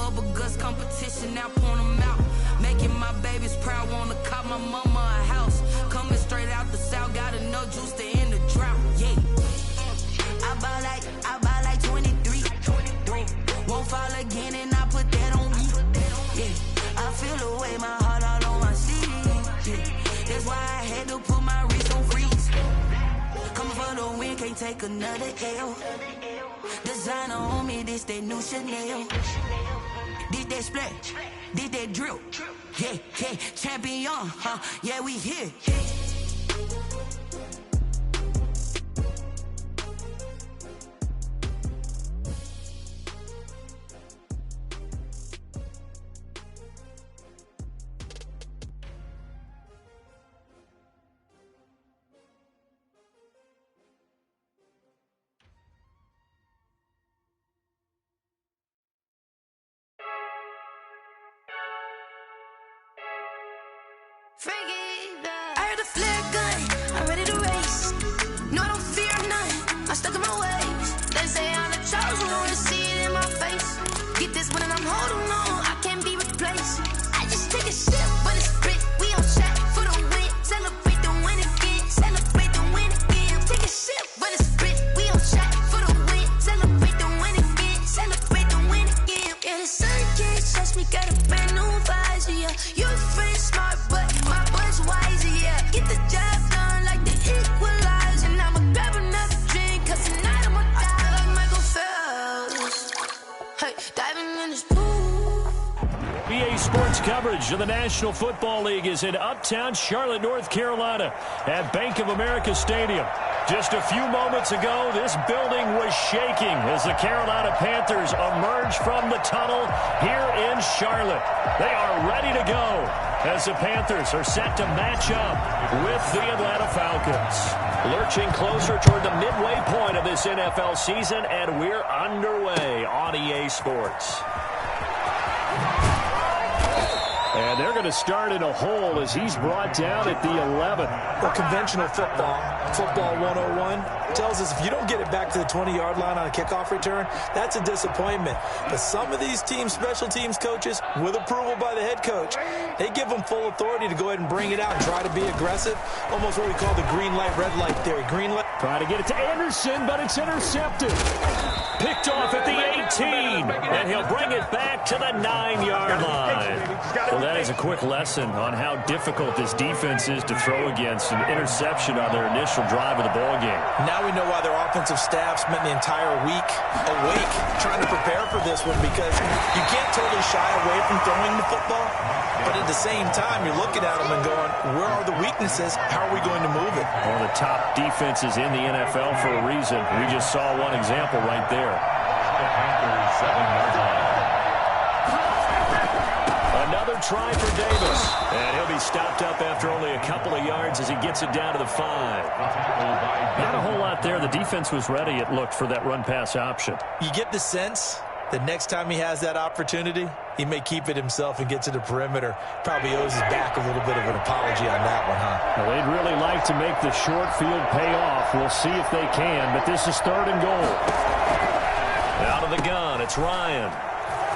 bubble guts competition, now point them out. Making my babies proud, wanna cop my mama a house. Coming straight out the south, got enough juice to end the drought. Yeah. I buy like 23. Won't fall again and I put that on me. Yeah. I feel the way, my heart all on my sleeve. Yeah. That's why I had to put my wrist on freeze. Coming for the win, can't take another L. Designer on me, this that new Chanel. This that splash, this that drill. Yeah, yeah, champion, huh? Yeah, we here. I heard the flare gun, I'm ready to race. No, I don't fear none, I'm stuck in my ways. They say I'm the chosen one, to see it in my face. Get this one and I'm holding on, I can't be replaced. I just take a sip, but it's split, we on track for the win. Celebrate the win again, celebrate the win again. Take a sip, but it's split, we on track for the win. Celebrate the win again, celebrate the win again. Yeah, the sun can't touch me, got a brand new visor, yeah. You're friend smart, but my bud's wiser, yeah. Get the job done like the equalizer. And I'ma grab another drink, cause tonight I'ma die like Michael Phelps. Hey, diving in this pool. EA Sports coverage of the National Football League is in uptown Charlotte, North Carolina at Bank of America Stadium. Just a few moments ago, this building was shaking as the Carolina Panthers emerged from the tunnel here in Charlotte. They are ready to go as the Panthers are set to match up with the Atlanta Falcons. Lurching closer toward the midway point of this NFL season, and we're underway on EA Sports. And they're going to start in a hole as he's brought down at the 11. Well, conventional football 101, tells us if you don't get it back to the 20-yard line on a kickoff return, that's a disappointment. But some of these teams, special teams coaches, with approval by the head coach, they give them full authority to go ahead and bring it out and try to be aggressive, almost what we call the green light, red light theory. Green light. Trying to get it to Anderson, but it's intercepted. Picked off at the 18, and he'll bring it back to the 9-yard line. Well, that is a quick lesson on how difficult this defense is to throw against an interception on their initial drive of the ball game. Now we know why their offensive staff spent the entire week awake trying to prepare for this one, because you can't totally shy away from throwing the football, but at the same time, you're looking at them and going, where are the weaknesses? How are we going to move it? One of the top defenses in the NFL for a reason. We just saw one example right there. Another try for Davis, and he'll be stopped up after only a couple of yards as he gets it down to the 5. Not a whole lot there. The defense was ready, it looked, for that run-pass option. You get the sense that next time he has that opportunity, he may keep it himself and get to the perimeter. Probably owes his back a little bit of an apology on that one, huh? Well, they'd really like to make the short field pay off. We'll see if they can, but this is 3rd and goal. Out of the gun, it's Ryan.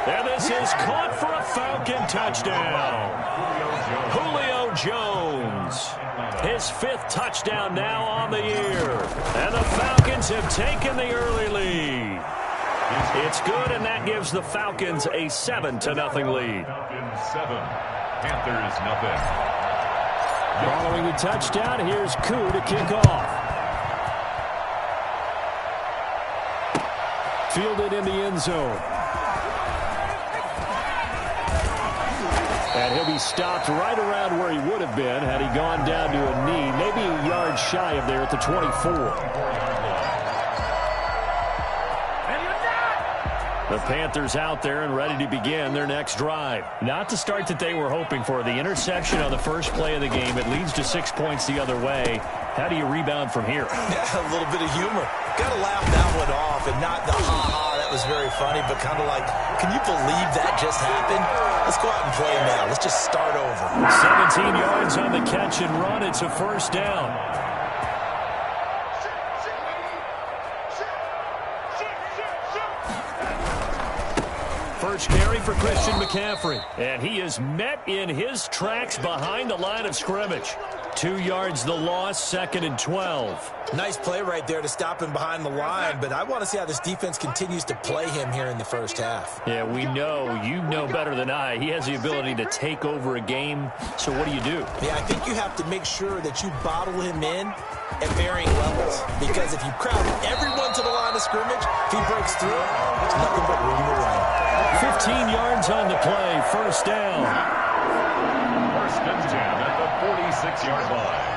And this is caught for a Falcon touchdown. Julio Jones. His 5th touchdown now on the year. And the Falcons have taken the early lead. It's good, and that gives the Falcons a 7-0 lead. 7, Panthers nothing. Following the touchdown, here's Koo to kick off. Fielded in the end zone. And he'll be stopped right around where he would have been had he gone down to a knee, maybe a yard shy of there at the 24. The Panthers out there and ready to begin their next drive. Not the start that they were hoping for. The interception on the first play of the game. It leads to 6 points the other way. How do you rebound from here? Yeah, a little bit of humor. Got to laugh that one off, and not the ha-ha, that was very funny, but kind of like, can you believe that just happened? Let's go out and play now. Let's just start over. 17 yards on the catch and run. It's a 1st down. first carry for Christian McCaffrey. And he is met in his tracks behind the line of scrimmage. 2 yards the loss, 2nd and 12. Nice play right there to stop him behind the line, but I want to see how this defense continues to play him here in the first half. Yeah, we know, you know better than I, he has the ability to take over a game. So what do you do? Yeah, I think you have to make sure that you bottle him in at varying levels, because if you crowd everyone to the line of scrimmage, if he breaks through, it's nothing but room to run. 15 yards on the play, first down. First and 10 at the 46-yard line.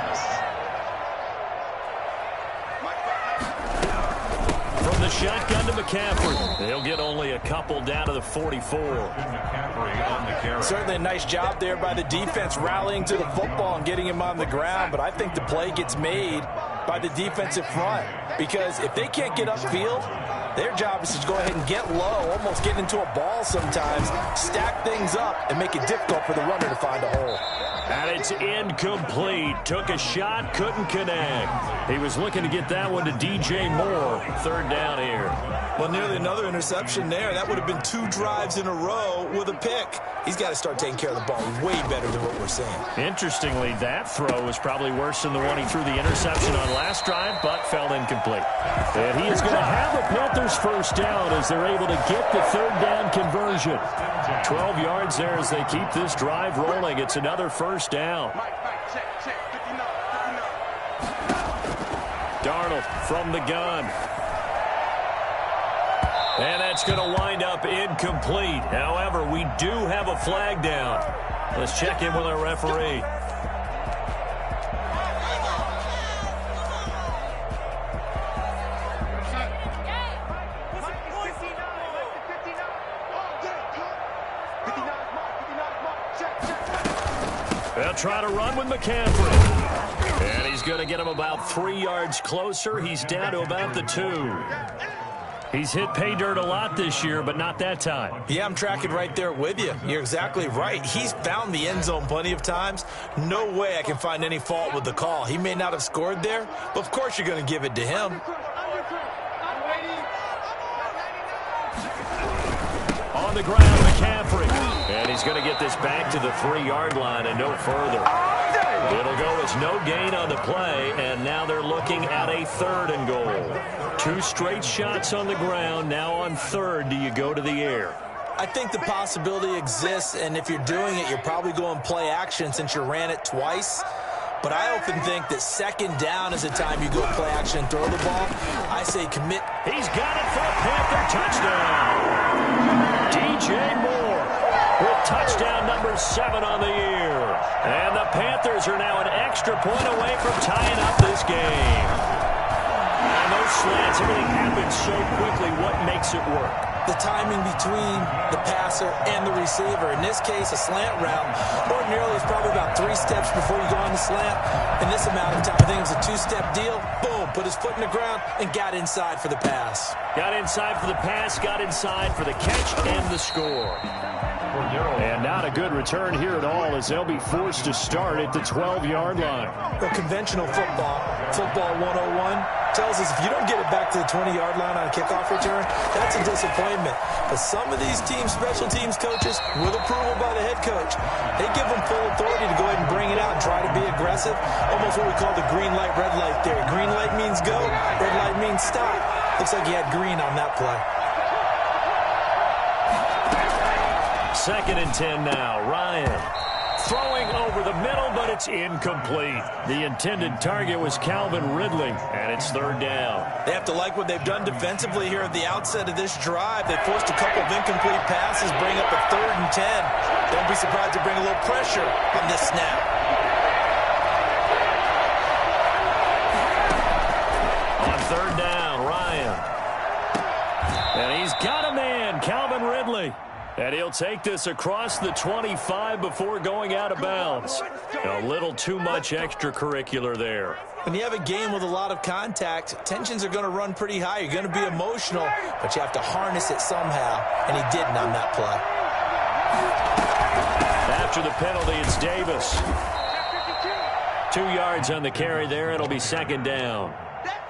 From the shotgun to McCaffrey. They'll get only a couple down to the 44. McCaffrey on the carry. Certainly a nice job there by the defense rallying to the football and getting him on the ground, but I think the play gets made by the defensive front, because if they can't get upfield, their job is to go ahead and get low, almost get into a ball sometimes, stack things up, and make it difficult for the runner to find a hole. And it's incomplete. Took a shot, couldn't connect. He was looking to get that one to DJ Moore. 3rd down here. Well, nearly another interception there. That would have been 2 drives in a row with a pick. He's got to start taking care of the ball way better than what we're seeing. Interestingly, that throw was probably worse than the one he threw the interception on last drive, but fell incomplete. And he is going to have a Panthers first down as they're able to get the 3rd down conversion. 12 yards there as they keep this drive rolling. It's another first down. Darnold from the gun. And that's going to wind up incomplete. However, we do have a flag down. Let's check in with our referee. They'll try to run with McCaffrey. And he's going to get him about 3 yards closer. He's down to about the 2. He's hit pay dirt a lot this year, but not that time. Yeah, I'm tracking right there with you. You're exactly right. He's found the end zone plenty of times. No way I can find any fault with the call. He may not have scored there, but of course you're going to give it to him. On the ground, McCaffrey. And he's going to get this back to the 3-yard line and no further. It'll go as no gain on the play, and now they're looking at a 3rd and goal. 2 straight shots on the ground. Now on 3rd, do you go to the air? I think the possibility exists, and if you're doing it, you're probably going play action since you ran it twice. But I often think that 2nd down is the time you go play action and throw the ball. I say commit. He's got it for a Panther touchdown. DJ Moore with touchdown number 7 on the year. And the Panthers are now an extra point away from tying up this game. And those slants, everything happens so quickly. What makes it work? The timing between the passer and the receiver. In this case, a slant route ordinarily is probably about 3 steps before you go on the slant. In this amount of time, I think it was a 2-step deal. Boom, put his foot in the ground and got inside for the pass. Got inside for the pass, got inside for the catch and the score. And not a good return here at all as they'll be forced to start at the 12-yard line. Well, conventional football 101, tells us if you don't get it back to the 20-yard line on a kickoff return, that's a disappointment. But some of these special teams coaches, with approval by the head coach, they give them full authority to go ahead and bring it out and try to be aggressive. Almost what we call the green light, red light theory. Green light means go, red light means stop. Looks like he had green on that play. 2nd and 10 now. Ryan throwing over the middle, but it's incomplete. The intended target was Calvin Ridley, and it's 3rd down. They have to like what they've done defensively here at the outset of this drive. They forced a couple of incomplete passes, bring up a 3rd and 10. Don't be surprised to bring a little pressure on this snap. On 3rd down, Ryan. And he's got a man, Calvin Ridley. And he'll take this across the 25 before going out of bounds. A little too much extracurricular there. When you have a game with a lot of contact, tensions are going to run pretty high. You're going to be emotional, but you have to harness it somehow, and he didn't on that play. After the penalty, it's Davis. 2 yards on the carry there. It'll be 2nd down.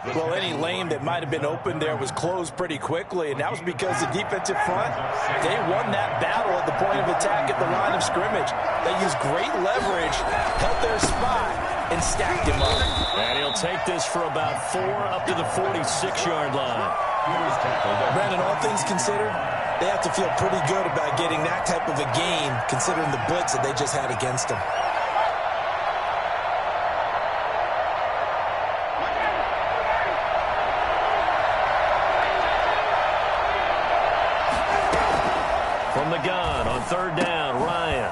Well, any lane that might have been open there was closed pretty quickly, and that was because the defensive front, they won that battle at the point of attack at the line of scrimmage. They used great leverage, held their spot, and stacked him up. And he'll take this for about 4 up to the 46-yard line. Brandon, all things considered, they have to feel pretty good about getting that type of a gain, considering the blitz that they just had against them. From the gun on 3rd down, Ryan.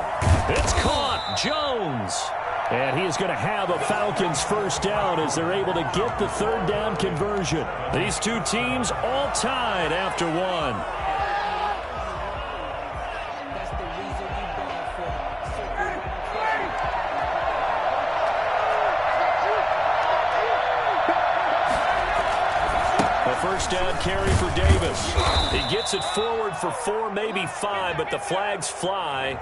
It's caught. Jones. And he is going to have a Falcons first down as they're able to get the 3rd down conversion. These two teams all tied after one. First down carry for Davis. He gets it forward for 4, maybe 5, but the flags fly.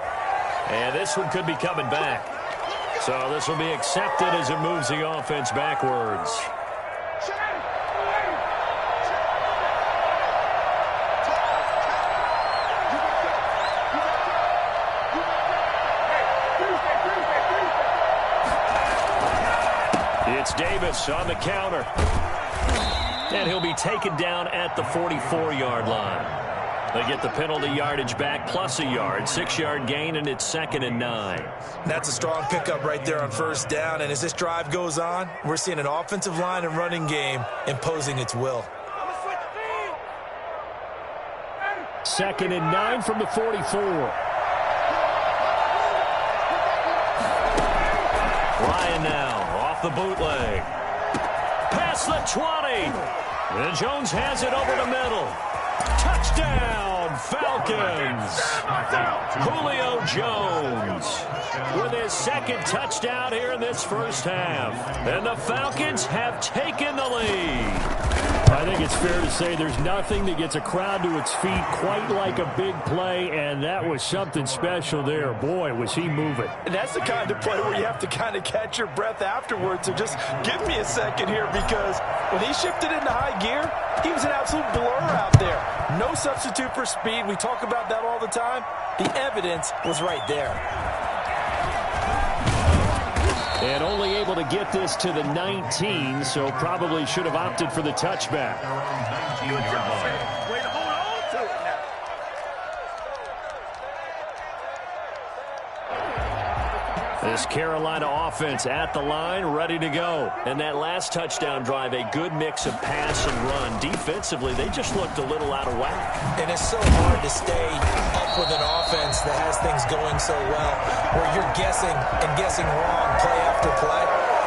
And this one could be coming back. So this will be accepted as it moves the offense backwards. It's Davis on the counter. And he'll be taken down at the 44-yard line. They get the penalty yardage back plus a yard, 6-yard gain, and it's 2nd and 9. That's a strong pickup right there on first down. And as this drive goes on, we're seeing an offensive line and running game imposing its will. 2nd and 9 from the 44. Ryan now off the bootleg. Past the 20. And Jones has it over the middle. Touchdown, Falcons. Julio Jones with his 2nd touchdown here in this first half. And the Falcons have taken the lead. I think it's fair to say there's nothing that gets a crowd to its feet quite like a big play, and that was something special there. Boy, was he moving. And that's the kind of play where you have to kind of catch your breath afterwards. So just give me a second here, because when he shifted into high gear, he was an absolute blur out there. No substitute for speed. We talk about that all the time. The evidence was right there. And only able to get this to the 19, so probably should have opted for the touchback. This Carolina offense at the line, ready to go. And that last touchdown drive, a good mix of pass and run. Defensively, they just looked a little out of whack. And it's so hard to stay up with an offense that has things going so well, where you're guessing and guessing wrong play after play.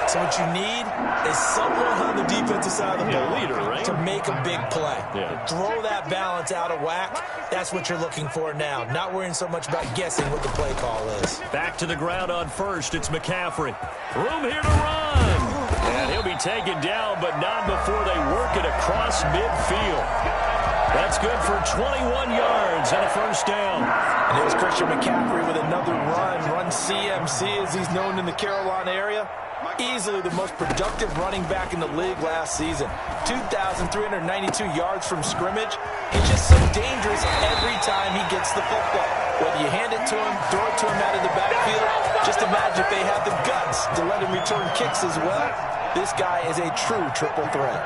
So what you need is someone on the defensive side of the ball to make a big play. Throw that balance out of whack. That's what you're looking for now. Not worrying so much about guessing what the play call is. Back to the ground on first. It's McCaffrey. Room here to run. And he'll be taken down, but not before they work it across midfield. That's good for 21 yards and a first down. And here's Christian McCaffrey with another run CMC, as he's known in the Carolina area. Easily the most productive running back in the league last season. 2,392 yards from scrimmage. He's just so dangerous every time he gets the football. Whether you hand it to him, throw it to him out of the backfield, just imagine if they had the guts to let him return kicks as well. This guy is a true triple threat.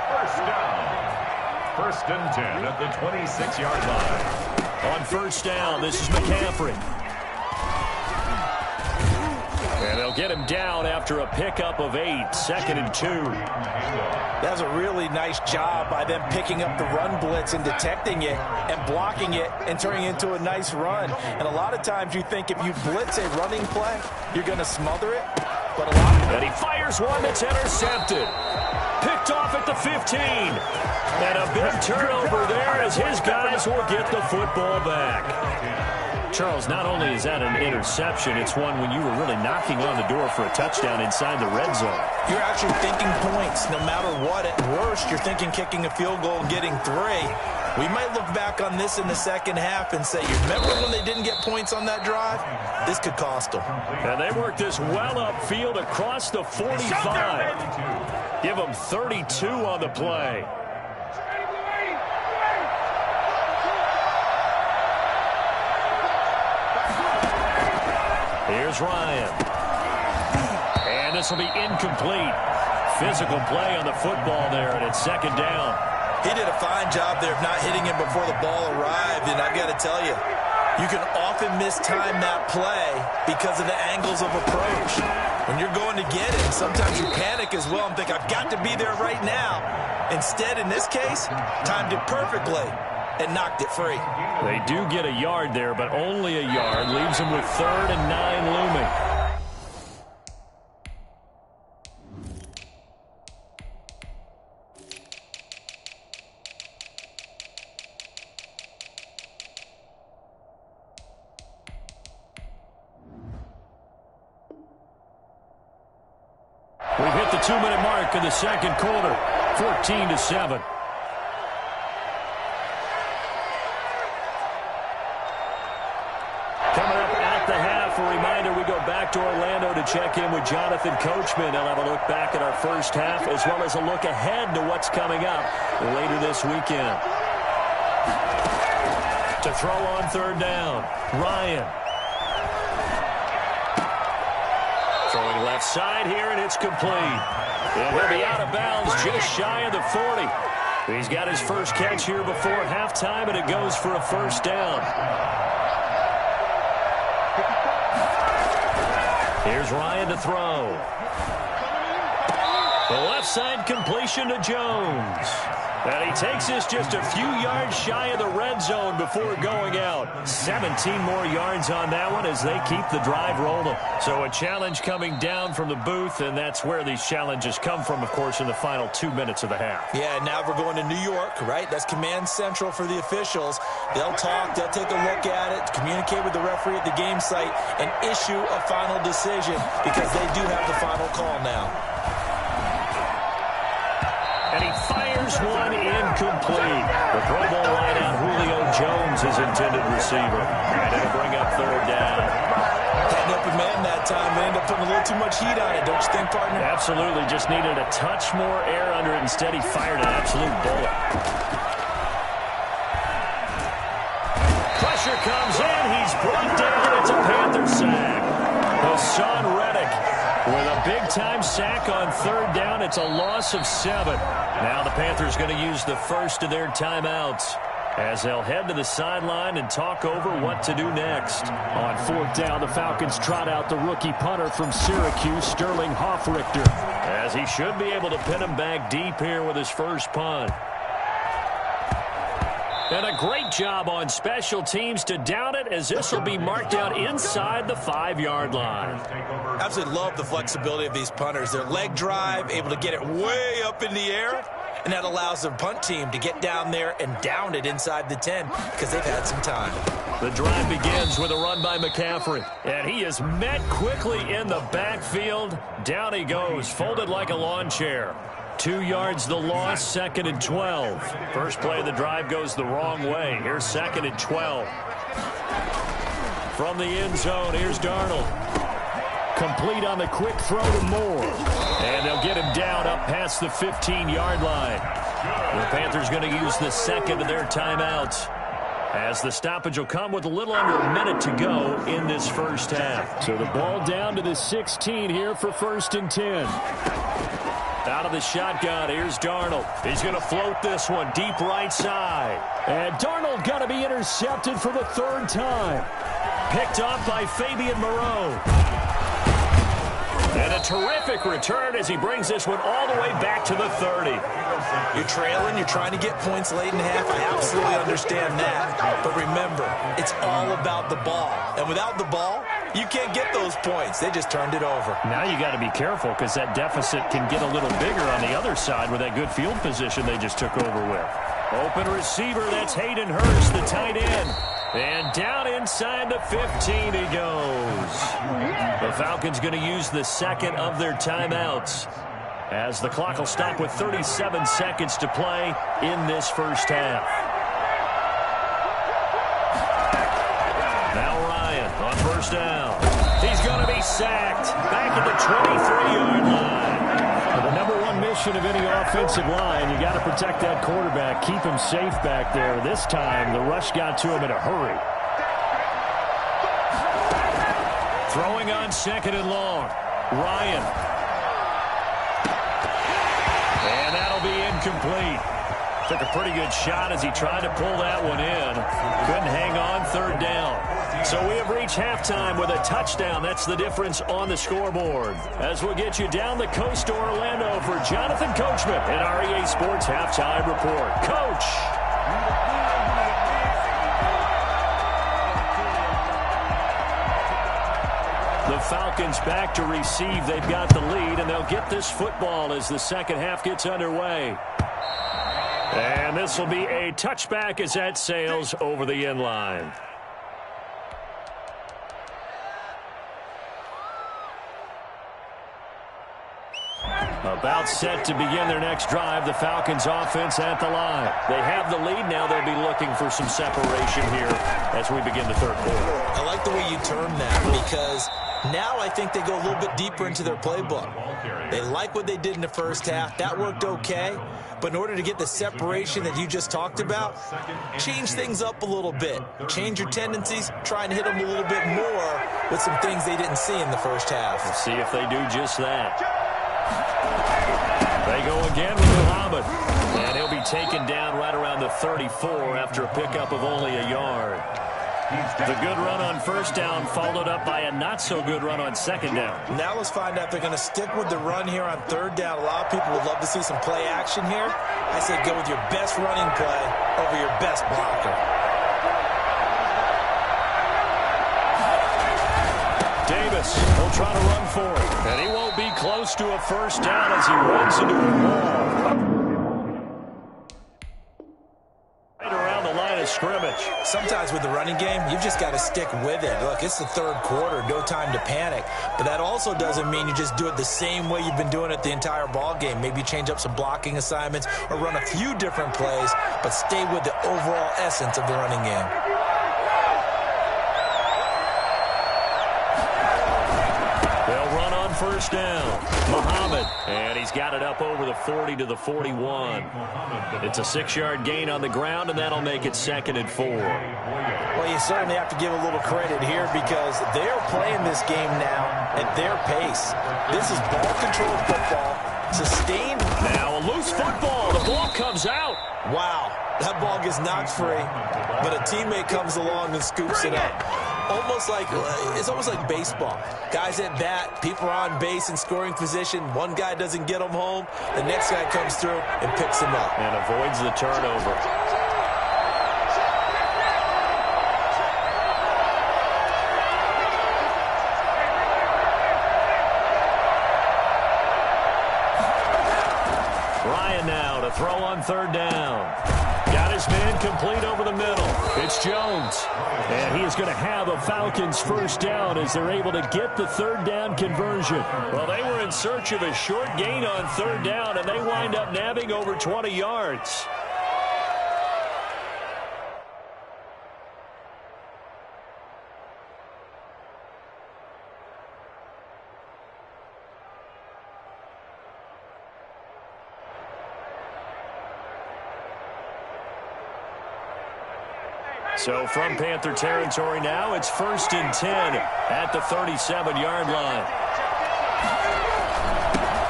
First down. 1st and 10 at the 26-yard line. On first down, this is McCaffrey. And they'll get him down after a pickup of 8, 2nd and 2. That's a really nice job by them picking up the run blitz and detecting it and blocking it and turning it into a nice run. And a lot of times you think if you blitz a running play, you're going to smother it. But a lot of and he fires one that's intercepted. Picked off at the 15. And a big turnover there as his guys will get the football back. Charles, not only is that an interception, it's one when you were really knocking on the door for a touchdown inside the red zone. You're actually thinking points no matter what. At worst, you're thinking kicking a field goal and getting 3. We might look back on this in the second half and say, you remember when they didn't get points on that drive? This could cost them. And they work this well upfield across the 45. Give them 32 on the play. Here's Ryan. And this will be incomplete. Physical play on the football there, and it's second down. He did a fine job there of not hitting him before the ball arrived, and I've got to tell you, you can often mistime that play because of the angles of approach. When you're going to get it, sometimes you panic as well and think, I've got to be there right now. Instead, in this case, timed it perfectly and knocked it free. They do get a yard there, but only a yard. Leaves them with 3rd and 9 looming. We've hit the 2-minute mark in the second quarter, 14-7. Coming up at the half, a reminder, we go back to Orlando to check in with Jonathan Coachman. He'll have a look back at our first half as well as a look ahead to what's coming up later this weekend. To throw on 3rd down, Ryan. Throwing left side here, and it's complete. And he'll be out of bounds just shy of the 40. He's got his first catch here before halftime, and it goes for a first down. Here's Ryan to throw. The left side completion to Jones. And he takes this just a few yards shy of the red zone before going out. 17 more yards on that one as they keep the drive rolling. So a challenge coming down from the booth, and that's where these challenges come from, of course, in the final 2 minutes of the half. Yeah, now we're going to New York, right? That's command central for the officials. They'll talk, they'll take a look at it, communicate with the referee at the game site, and issue a final decision because they do have the final call now. And he fires one incomplete. The Pro Bowl wideout Julio Jones is intended receiver. And it'll bring up 3rd down. Had an open man that time. They ended up putting a little too much heat on it, don't you think, partner? Absolutely. Just needed a touch more air under it. Instead, he fired an absolute bullet. Pressure comes in. He's brought down. It's a Panther sack. Hassan Reddick with a big-time sack on 3rd down. It's a loss of 7. Now the Panthers going to use the first of their timeouts as they'll head to the sideline and talk over what to do next. On 4th down, the Falcons trot out the rookie punter from Syracuse, Sterling Hoffrichter. As he should be able to pin him back deep here with his first punt. And a great job on special teams to down it as this will be marked out inside the 5-yard line. Absolutely love the flexibility of these punters. Their leg drive, able to get it way up in the air, and that allows the punt team to get down there and down it inside the 10 because they've had some time. The drive begins with a run by McCaffrey, and he is met quickly in the backfield. Down he goes, folded like a lawn chair. 2 yards the loss, 2nd and 12. First play of the drive goes the wrong way. Here's 2nd and 12. From the end zone, here's Darnold. Complete on the quick throw to Moore. And they'll get him down up past the 15-yard line. The Panthers going to use the second of their timeouts, as the stoppage will come with a little under a minute to go in this first half. So the ball down to the 16 here for 1st and 10. Out of the shotgun, here's Darnold. He's going to float this one deep right side. And Darnold got to be intercepted for the 3rd time. Picked off by Fabian Moreau. And a terrific return as he brings this one all the way back to the 30. You're trailing, you're trying to get points late in half. I absolutely understand that. But remember, it's all about the ball. And without the ball, you can't get those points. They just turned it over. Now you got to be careful because that deficit can get a little bigger on the other side with that good field position they just took over with. Open receiver, that's Hayden Hurst, the tight end. And down inside the 15 he goes. The Falcons going to use the second of their timeouts, as the clock will stop with 37 seconds to play in this first half. first down. He's going to be sacked back at the 23-yard line. The number one mission of any offensive line, you got to protect that quarterback, keep him safe back there. This time, the rush got to him in a hurry. Throwing on second and long. Ryan. And that'll be incomplete. Took a pretty good shot as he tried to pull that one in. Couldn't hang on, third down. So we have reached halftime with a touchdown. That's the difference on the scoreboard. As we'll get you down the coast to Orlando for Jonathan Coachman in our EA Sports Halftime Report. Coach! The Falcons back to receive. They've got the lead, and they'll get this football as the second half gets underway. And this will be a touchback as that sails over the end line. About set to begin their next drive, the Falcons offense at the line. They have the lead now. They'll be looking for some separation here as we begin the third quarter. I like the way you term that because now I think they go a little bit deeper into their playbook. They like what they did in the first half. That worked okay. But in order to get the separation that you just talked about, change things up a little bit. Change your tendencies. Try and hit them a little bit more with some things they didn't see in the first half. We'll see if they do just that. They go again with Muhammad. And he'll be taken down right around the 34 after a pickup of only a yard. The good run on first down followed up by a not-so-good run on second down. Now let's find out if they're going to stick with the run here on third down. A lot of people would love to see some play action here. I say go with your best running play over your best blocker. Davis will try to run for it. And he won't be close to a first down as he runs into a wall. Scrimmage. Sometimes with the running game, you've just got to stick with it. Look, it's the third quarter, no time to panic. But that also doesn't mean you just do it the same way you've been doing it the entire ball game. Maybe change up some blocking assignments or run a few different plays, but stay with the overall essence of the running game. They'll run on first down. Muhammad, and he's got it up over the 40 to the 41. It's a 6-yard gain on the ground, and that'll make it 2nd and 4. Well, you certainly have to give a little credit here because they're playing this game now at their pace. This is ball-controlled football, sustained. Now a loose football. The ball comes out. Wow, that ball gets knocked free, but a teammate comes along and scoops it up. It's almost like baseball. Guys at bat, people are on base in scoring position. One guy doesn't get them home. The next guy comes through and picks him up. And avoids the turnover. Ryan now to throw on third down. Got his man complete over the middle. It's Jones. And he is going to have a Falcons first down as they're able to get the third down conversion. Well, they were in search of a short gain on third down, and they wind up nabbing over 20 yards. So from Panther territory now, it's 1st and 10 at the 37-yard line.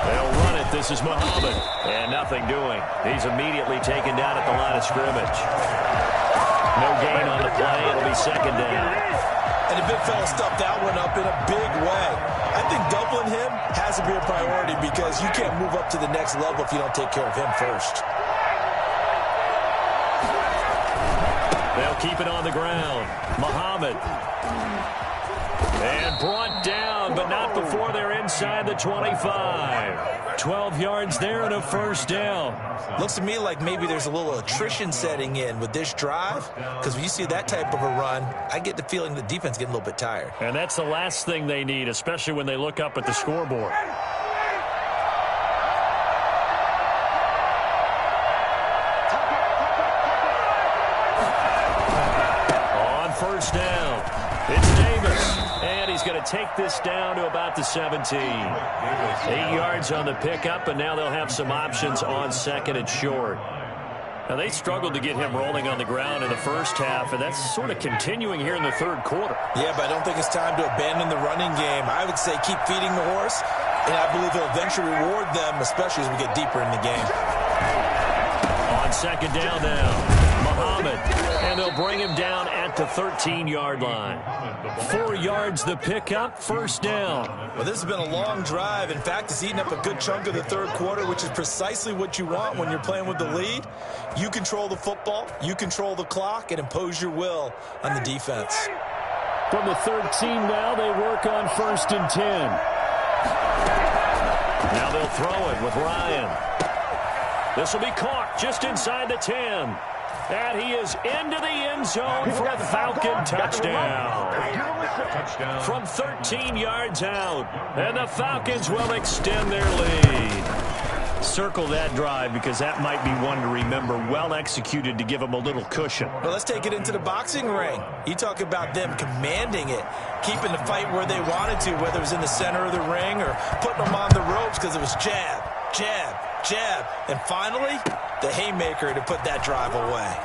They'll run it. This is Muhammad. And nothing doing. He's immediately taken down at the line of scrimmage. No gain on the play. It'll be 2nd down. And the big fella stuffed that one up in a big way. I think doubling him has to be a priority because you can't move up to the next level if you don't take care of him first. They'll keep it on the ground. Muhammad. And brought down, but not before they're inside the 25. 12 yards there and a first down. Looks to me like maybe there's a little attrition setting in with this drive, because when you see that type of a run, I get the feeling the defense getting a little bit tired. And that's the last thing they need, especially when they look up at the scoreboard. First down. It's Davis, and he's going to take this down to about the 17. 8 yards on the pickup, and now they'll have some options on second and short. Now, they struggled to get him rolling on the ground in the first half, and that's sort of continuing here in the third quarter. Yeah, but I don't think it's time to abandon the running game. I would say keep feeding the horse, and I believe he'll eventually reward them, especially as we get deeper in the game. On second down now, Muhammad, and they'll bring him down at the 13-yard line. 4 yards the pickup, first down. Well, this has been a long drive. In fact, it's eaten up a good chunk of the third quarter, which is precisely what you want when you're playing with the lead. You control the football, you control the clock, and impose your will on the defense. From the 13 now, they work on 1st and 10. Now they'll throw it with Ryan. This will be caught just inside the 10. And he is into the end zone for a Falcon touchdown. From 13 yards out. And the Falcons will extend their lead. Circle that drive because that might be one to remember. Well executed to give them a little cushion. Well, let's take it into the boxing ring. You talk about them commanding it, keeping the fight where they wanted to, whether it was in the center of the ring or putting them on the ropes because it was jab, jab, jab, and finally, the haymaker to put that drive away.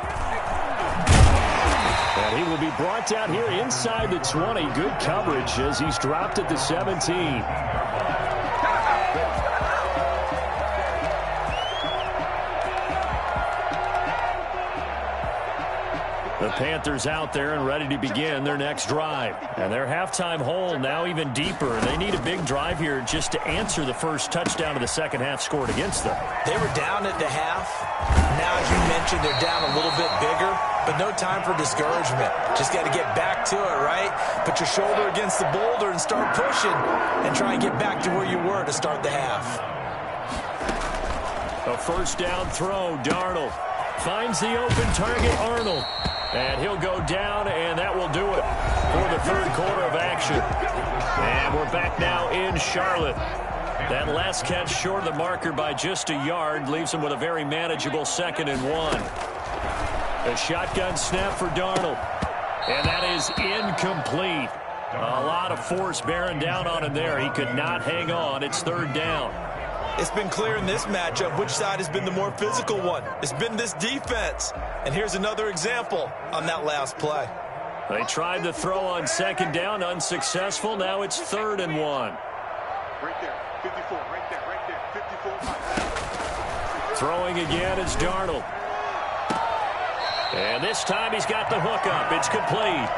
And he will be brought down here inside the 20. Good coverage as he's dropped at the 17. The Panthers out there and ready to begin their next drive. And their halftime hole now even deeper. They need a big drive here just to answer the first touchdown of the second half scored against them. They were down at the half. Now, as you mentioned, they're down a little bit bigger, but no time for discouragement. Just got to get back to it, right? Put your shoulder against the boulder and start pushing and try and get back to where you were to start the half. A first down throw, Darnold finds the open target, Arnold. And he'll go down, and that will do it for the third quarter of action. And we're back now in Charlotte. That last catch short of the marker by just a yard leaves him with a very manageable 2nd and 1. A shotgun snap for Darnold. And that is incomplete. A lot of force bearing down on him there. He could not hang on. It's 3rd down. It's been clear in this matchup which side has been the more physical one. It's been this defense. And here's another example on that last play. They tried to throw on 2nd down, unsuccessful. Now it's 3rd and 1. Right there, 54, right there, 54. Throwing again is Darnold. And this time he's got the hook up. It's complete.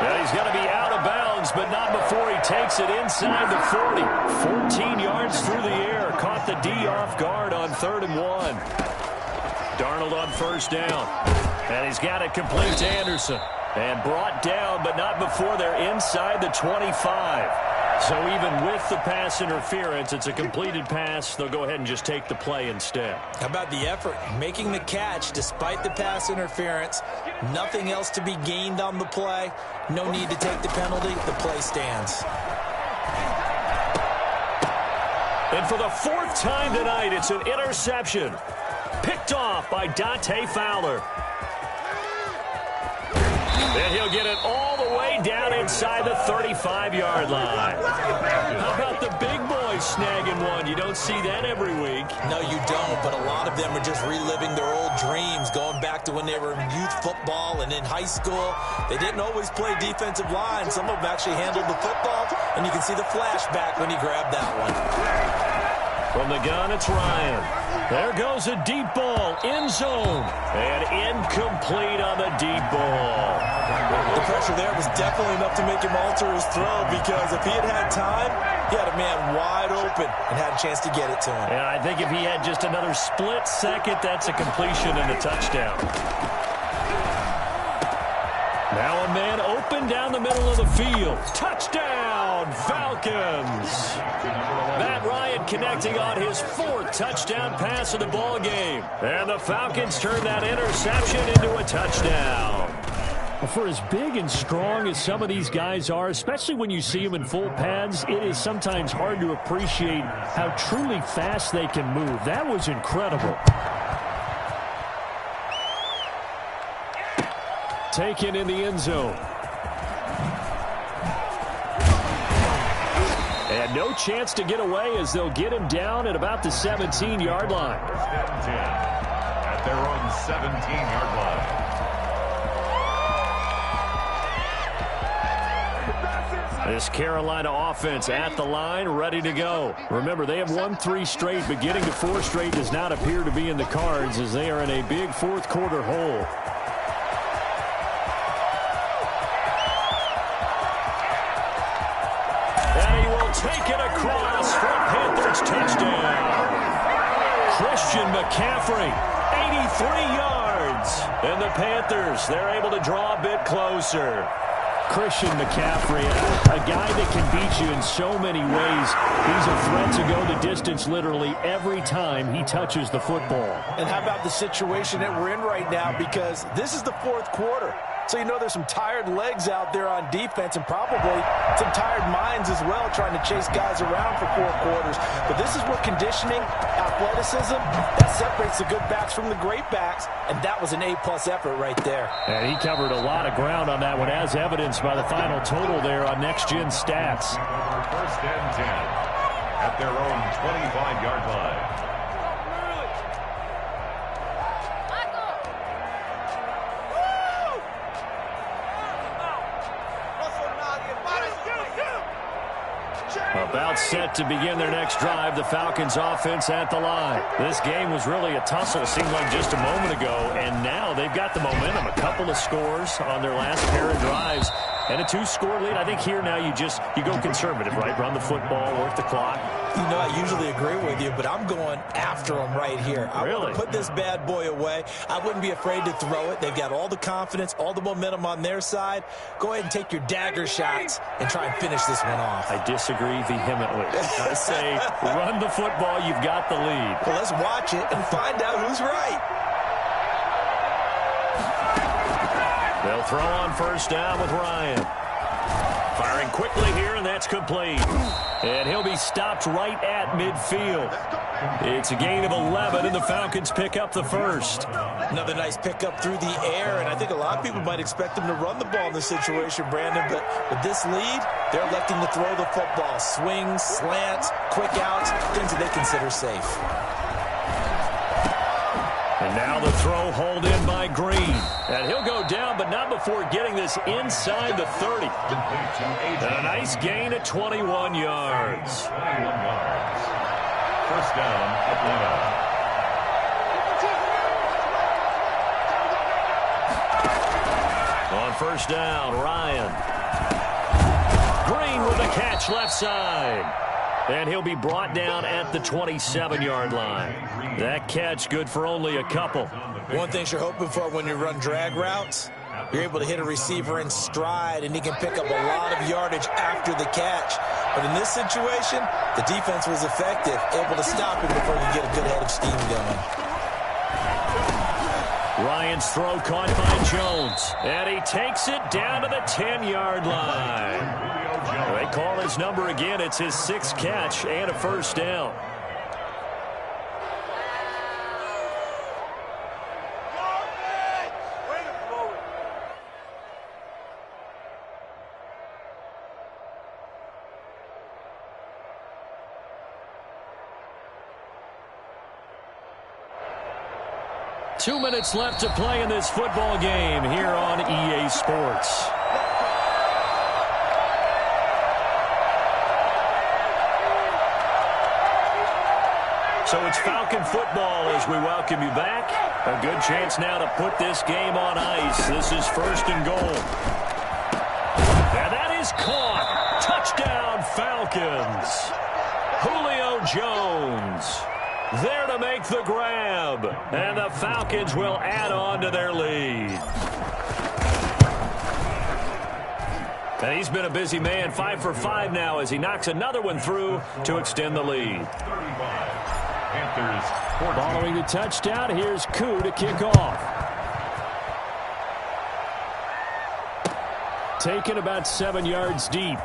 Well, he's going to be out of bounds, but not before he takes it inside the 40. 14 yards through the air. Caught the D off guard on 3rd and 1. Darnold on 1st down. And he's got it complete to Anderson. And brought down, but not before they're inside the 25. So even with the pass interference, it's a completed pass. They'll go ahead and just take the play instead. How about the effort? Making the catch despite the pass interference. Nothing else to be gained on the play. No need to take the penalty. The play stands. And for the 4th time tonight, it's an interception. Picked off by Dante Fowler. And he'll get it all the way down inside the 35-yard line. How about the big boys snagging one? You don't see that every week. No, you don't, but a lot of them are just reliving their old dreams, going back to when they were in youth football and in high school. They didn't always play defensive line. Some of them actually handled the football, and you can see the flashback when he grabbed that one. From the gun, it's Ryan. There goes a deep ball, end zone, and incomplete on the deep ball. The pressure there was definitely enough to make him alter his throw because if he had time, he had a man wide open and had a chance to get it to him. Yeah, I think if he had just another split second, that's a completion and a touchdown. Now a man open down the middle of the field. Touchdown, Falcons. Matt Ryan connecting on his 4th touchdown pass of the ball game. And the Falcons turn that interception into a touchdown. For as big and strong as some of these guys are, especially when you see them in full pads, it is sometimes hard to appreciate how truly fast they can move. That was incredible. Taken in the end zone. No chance to get away as they'll get him down at about the 17-yard line. First and 10 at their own 17-yard line. This Carolina offense at the line, ready to go. Remember, they have won 3 straight, but getting to 4 straight does not appear to be in the cards as they are in a big fourth-quarter hole. And he will take it across for a Panthers touchdown. Christian McCaffrey, 83 yards. And the Panthers, they're able to draw a bit closer. Christian McCaffrey, a guy that can beat you in so many ways. He's a threat to go the distance literally every time he touches the football. And how about the situation that we're in right now? Because this is the fourth quarter. So you know there's some tired legs out there on defense and probably some tired minds as well trying to chase guys around for 4 quarters. But this is where conditioning, athleticism, that separates the good backs from the great backs. And that was an A-plus effort right there. And he covered a lot of ground on that one, as evidenced by the final total there on Next Gen Stats. First and 10 at their own 25-yard line. About set to begin their next drive, the Falcons offense at the line. This game was really a tussle, seemed like just a moment ago, and now they've got the momentum. A couple of scores on their last pair of drives and a 2-score lead. I think here now you go conservative, right? Run the football, work the clock. You know, I usually agree with you, but I'm going after them right here. I want to put this bad boy away. I wouldn't be afraid to throw it. They've got all the confidence, all the momentum on their side. Go ahead and take your dagger shots and try and finish this one off. I disagree vehemently. I say run the football. You've got the lead. Well, let's watch it and find out who's right. They'll throw on first down with Ryan. Firing quickly here, and that's complete. And he'll be stopped right at midfield. It's a gain of 11, and the Falcons pick up the first. Another nice pickup through the air, and I think a lot of people might expect him to run the ball in this situation, Brandon, but with this lead, they're electing to throw the football. Swings, slants, quick outs, things that they consider safe. And now the throw hauled in by Green. And he'll go down, but not before getting this inside the 30. And a nice gain at 21 yards. 21 yards. First down, Atlanta. On first down, Ryan. Green with the catch left side. And he'll be brought down at the 27-yard line. That catch good for only a couple. One thing you're hoping for when you run drag routes, you're able to hit a receiver in stride, and he can pick up a lot of yardage after the catch. But in this situation, the defense was effective, able to stop him before he could get a good head of steam going. Ryan's throw caught by Jones. And he takes it down to the 10-yard line. They call his number again. It's his 6th catch and a first down. Two minutes left to play in this football game here on EA Sports. So it's Falcon football as we welcome you back. A good chance now to put this game on ice. This is first and goal. And that is caught. Touchdown, Falcons. Julio Jones there to make the grab. And the Falcons will add on to their lead. And he's been a busy man, 5 for 5 now as he knocks another one through to extend the lead. Panthers. Following the touchdown, here's Koo to kick off. Taken about 7 yards deep.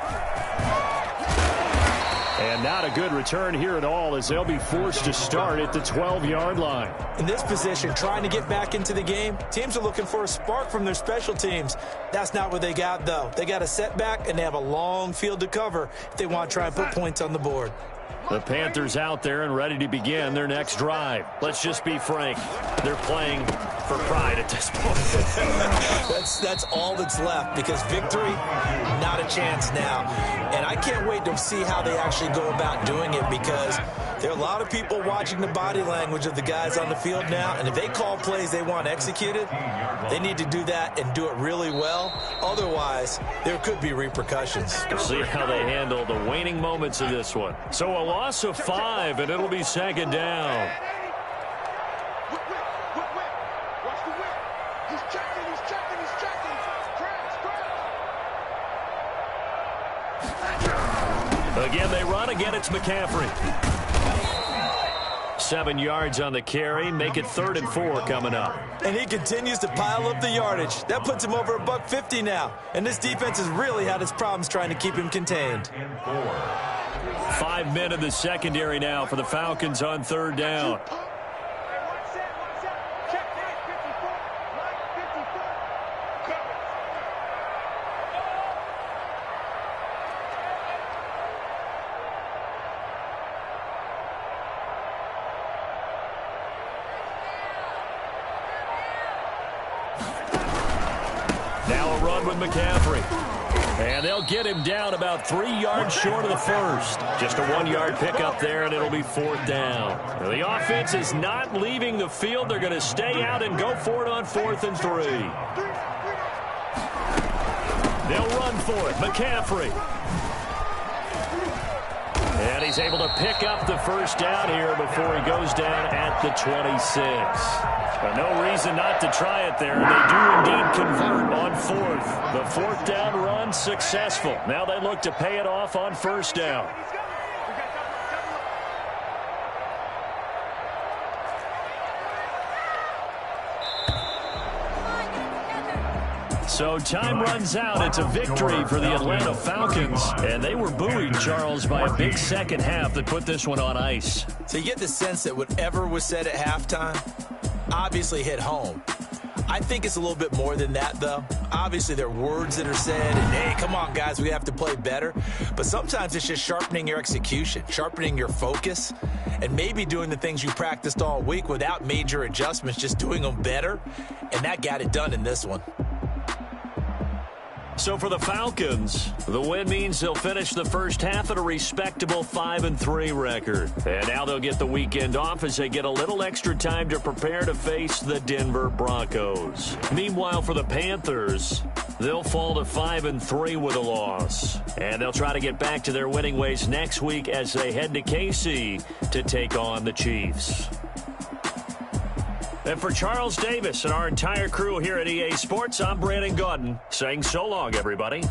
And not a good return here at all, as they'll be forced to start at the 12-yard line. In this position, trying to get back into the game, teams are looking for a spark from their special teams. That's not what they got, though. They got a setback, and they have a long field to cover if they want to try and put points on the board. The Panthers out there and ready to begin their next drive. Let's just be frank. They're playing for pride at this point. That's all that's left, because victory, not a chance now. And I can't wait to see how they actually go about doing it, because there are a lot of people watching the body language of the guys on the field now, and if they call plays they want executed, they need to do that and do it really well. Otherwise, there could be repercussions. We'll see how they handle the waning moments of this one. So a loss of 5, and it'll be second down. Watch the whip. He's checking. Again, they run. Again, it's McCaffrey. 7 yards on the carry. Make it 3rd and 4 coming up. And he continues to pile up the yardage. That puts him over $150 now. And this defense has really had its problems trying to keep him contained. 5 men in the secondary now for the Falcons on 3rd down. Now a run with McCaffrey. And they'll get him down about 3 yards short of the first. Just a 1-yard pickup there, and it'll be 4th down. Now, the offense is not leaving the field. They're going to stay out and go for it on 4th and 3. They'll run for it. McCaffrey. And he's able to pick up the first down here before he goes down at the 26. But no reason not to try it there. They do indeed convert on 4th. The 4th down run successful. Now they look to pay it off on 1st down. So time runs out. It's a victory for the Atlanta Falcons. And they were buoyed, Charles, by a big second half that put this one on ice. So you get the sense that whatever was said at halftime obviously hit home. I think it's a little bit more than that, though. Obviously, there are words that are said, and, hey, come on, guys, we have to play better. But sometimes it's just sharpening your execution, sharpening your focus, and maybe doing the things you practiced all week without major adjustments, just doing them better. And that got it done in this one. So for the Falcons, the win means they'll finish the first half at a respectable 5-3 record. And now they'll get the weekend off as they get a little extra time to prepare to face the Denver Broncos. Meanwhile, for the Panthers, they'll fall to 5-3 with a loss. And they'll try to get back to their winning ways next week as they head to KC to take on the Chiefs. And for Charles Davis and our entire crew here at EA Sports, I'm Brandon Gaudin saying so long, everybody.